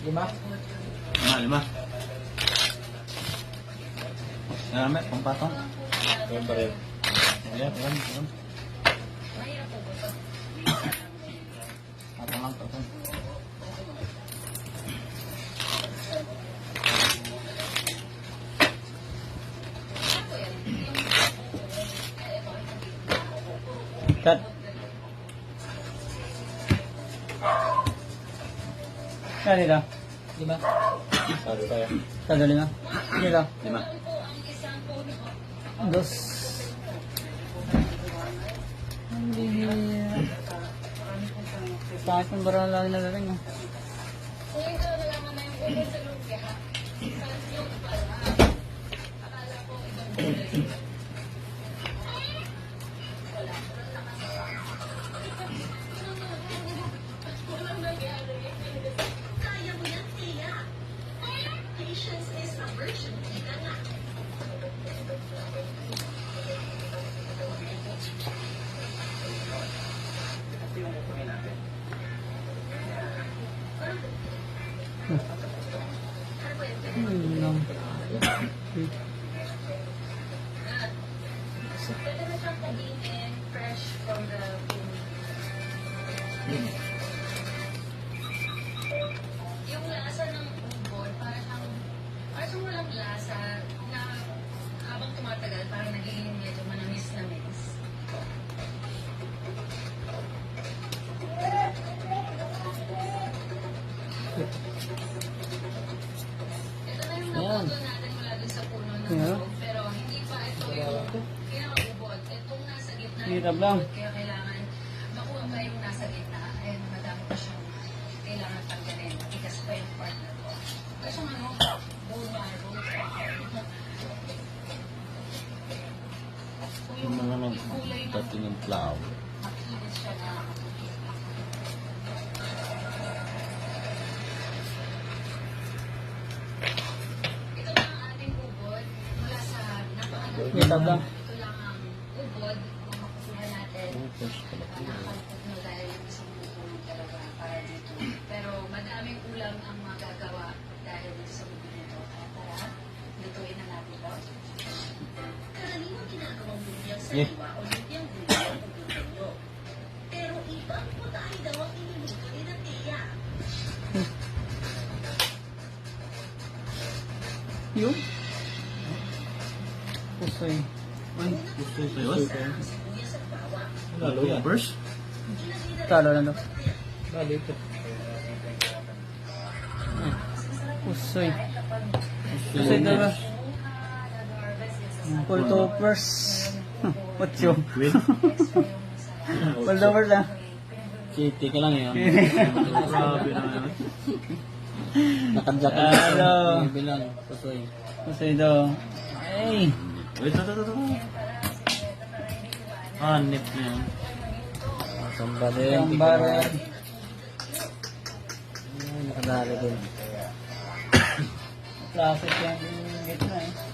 Lima? Lima. Marami, pampatong. Ayan pa rin. Ayan. Patong lang, patong. Cut. Kali dah. Lima? Sabi tayo. Kada lima. Lima. Lima. Dos. Hindi. Sa akin barang lang na rin. Fresh from the yung lasa ng ubod, parang walang lasa na habang tumatagal, parang nagiging medyo manamis-namis. Ito na yung naputo natin mula dun sa puno ng ubod, pero hindi pa ito yung pinaka-ubod. Itong nasa gitna yung ubod, kaya kailangan makuha ba yung nasa gitna. Ay, madami pa siyang kailangan tanggalin. Matigas pa yung part na to. Kasi ano, bone marrow. Yung mga dating ng flower. Makinis siya na. Ito lang ang ating ubod mula sa napakaganda. Ito lang ang ubod kung makukuha natin. Nakakalapot na dahil yung isang bubulong talaga para dito. Pero madaming ulam ang magagawa dahil dito sa bubulong nito. Kaya tara, lutuin na natin ito. Karaniwang ginagawang lumpiang sa iwa o lumpiang gulay ang bubulong. Pero ibang putahe daw ang inuluto ni Natia. Yung? Pusoy. Ay, pusoy sa'yo. Lalo yan. Burst? Talo lang daw. Lalo ito. Pusoy. Pusoy daw ba? Full toppers. What yun? Full toppers lang. City ka lang yun. Grabe naman. Nakadyak ka lang. Bilang. Pusoy. Pusoy daw. Ay! Wait, ito. Nip na yun. Sambarin. Nakadali din. Plastic yung gitna eh.